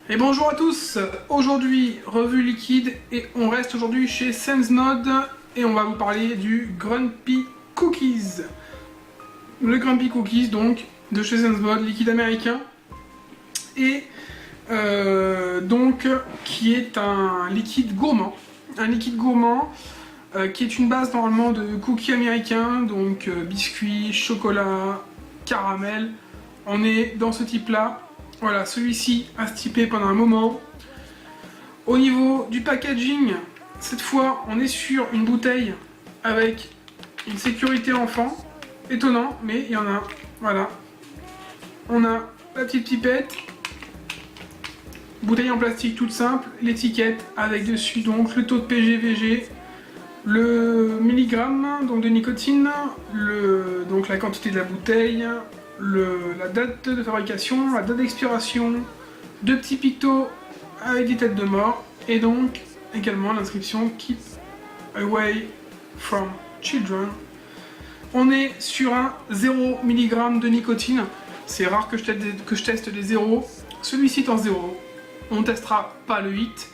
Et bonjour à tous, aujourd'hui revue liquide et on reste aujourd'hui chez Sensmod et on va vous parler du Grumpy Cookies. Le Grumpy Cookies donc de chez Sensmod, liquide américain et donc qui est un liquide gourmand. Un liquide gourmand qui est une base normalement de cookies américains, donc biscuits, chocolat, caramel. On est dans ce type là. Voilà, celui-ci a stippé pendant un moment. Au niveau du packaging, cette fois, on est sur une bouteille avec une sécurité enfant. Étonnant, mais il y en a. Voilà. On a la petite pipette. Bouteille en plastique toute simple. L'étiquette avec dessus donc le taux de PGVG, le milligramme donc de nicotine, donc la quantité de la bouteille, la date de fabrication, la date d'expiration, deux petits pictos avec des têtes de mort, et donc également l'inscription Keep Away from Children. On est sur un 0 mg de nicotine, c'est rare que je teste des 0, celui-ci est en 0, on ne testera pas le 8.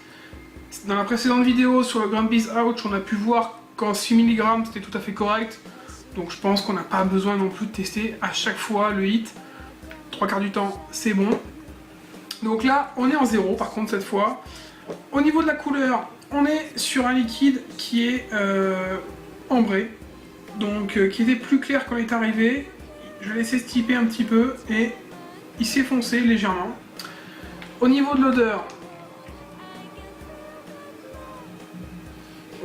Dans la précédente vidéo sur le Grumpy's Ouch, on a pu voir qu'en 6 mg c'était tout à fait correct. Donc je pense qu'on n'a pas besoin non plus de tester à chaque fois le hit. 3/4 du temps, c'est bon. Donc là, on est en 0 par contre cette fois. Au niveau de la couleur, on est sur un liquide qui est ambré. Donc qui était plus clair quand il est arrivé. Je l'ai laissé stiper un petit peu et il s'est foncé légèrement. Au niveau de l'odeur,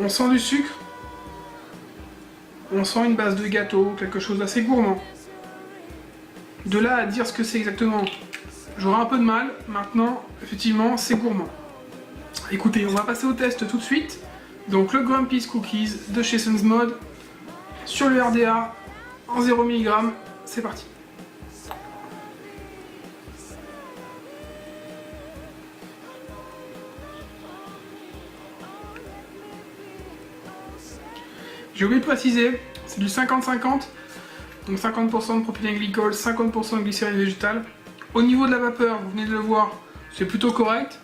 on sent du sucre. On sent une base de gâteau, quelque chose d'assez gourmand. De là à dire ce que c'est exactement, j'aurai un peu de mal. Maintenant, effectivement, c'est gourmand. Écoutez, on va passer au test tout de suite. Donc le Grumpy's Cookies de chez Sensmod sur le RDA en 0 mg. C'est parti. J'ai oublié de préciser, c'est du 50-50, donc 50% de propylène-glycol, 50% de glycérine végétale. Au niveau de la vapeur, vous venez de le voir, c'est plutôt correct.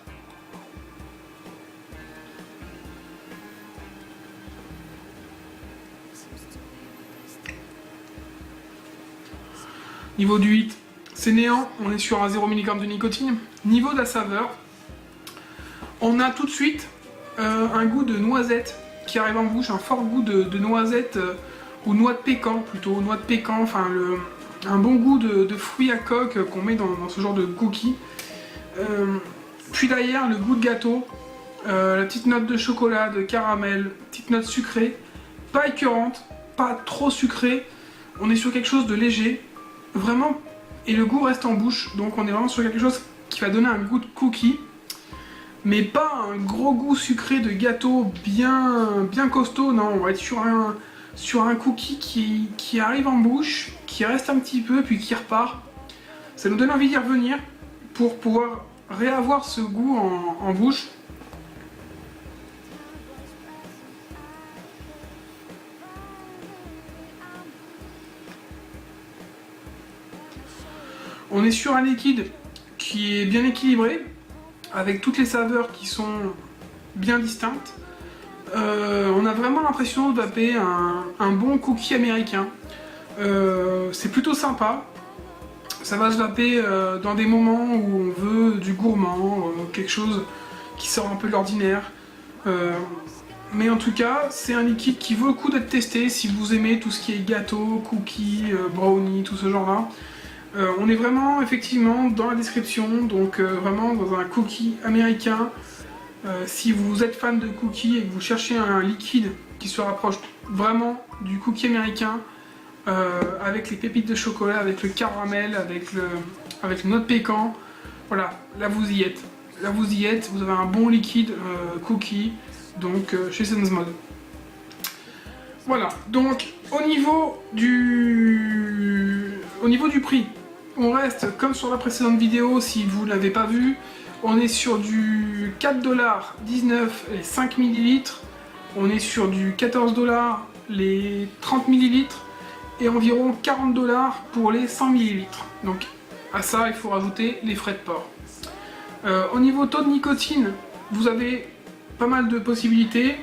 Niveau du 8, c'est néant, on est sur un 0 mg de nicotine. Niveau de la saveur, on a tout de suite un goût de noisette qui arrive en bouche, un fort goût de noisette ou noix de pécan plutôt, noix de pécan, enfin un bon goût de fruits à coque qu'on met dans ce genre de cookies. Puis derrière, le goût de gâteau, la petite note de chocolat, de caramel, petite note sucrée, pas écœurante, pas trop sucrée, on est sur quelque chose de léger, vraiment, et le goût reste en bouche, donc on est vraiment sur quelque chose qui va donner un goût de cookie, mais pas un gros goût sucré de gâteau bien costaud, non, on va être sur un cookie qui arrive en bouche, qui reste un petit peu, puis qui repart. Ça nous donne envie d'y revenir pour pouvoir réavoir ce goût en bouche. On est sur un liquide qui est bien équilibré, avec toutes les saveurs qui sont bien distinctes. On a vraiment l'impression de taper un bon cookie américain. C'est plutôt sympa. Ça va se taper dans des moments où on veut du gourmand, quelque chose qui sort un peu de l'ordinaire. Mais en tout cas, c'est un liquide qui vaut le coup d'être testé si vous aimez tout ce qui est gâteau, cookies, brownie, tout ce genre-là. On est vraiment effectivement dans la description, donc vraiment dans un cookie américain. Si vous êtes fan de cookies et que vous cherchez un liquide qui se rapproche vraiment du cookie américain, avec les pépites de chocolat, avec le caramel, avec le noix de pécan, voilà, là vous y êtes. Là vous y êtes, vous avez un bon liquide cookie, donc chez Sensmod. Voilà, donc au niveau du prix, on reste comme sur la précédente vidéo si vous ne l'avez pas vu. On est sur du 4,19$ les 5 ml. On est sur du 14$ les 30 ml. Et environ 40$ pour les 100 ml. Donc à ça, il faut rajouter les frais de port. Au niveau taux de nicotine, vous avez pas mal de possibilités,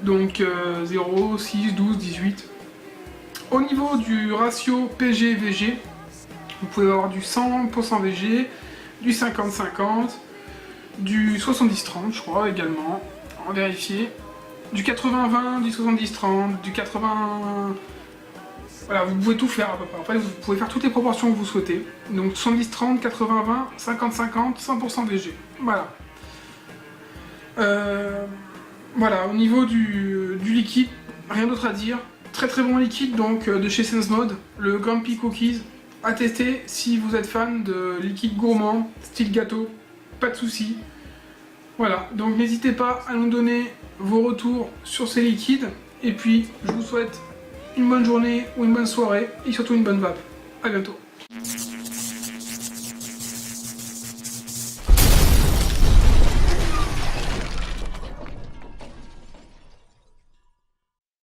donc 0, 6, 12, 18. Au niveau du ratio PG-VG, vous pouvez avoir du 100% VG, du 50-50, du 70-30 je crois également, en vérifier, du 80-20, du 70-30, du 80... Voilà, vous pouvez tout faire à peu près. En fait, vous pouvez faire toutes les proportions que vous souhaitez. Donc 70-30, 80-20, 50-50, 100% VG. Voilà. Voilà, au niveau du liquide, rien d'autre à dire. Très très bon liquide donc de chez SenseMode, le Grumpy Cookies. À tester si vous êtes fan de liquide gourmand, style gâteau, pas de soucis. Voilà, donc n'hésitez pas à nous donner vos retours sur ces liquides. Et puis, je vous souhaite une bonne journée ou une bonne soirée et surtout une bonne vape. A bientôt.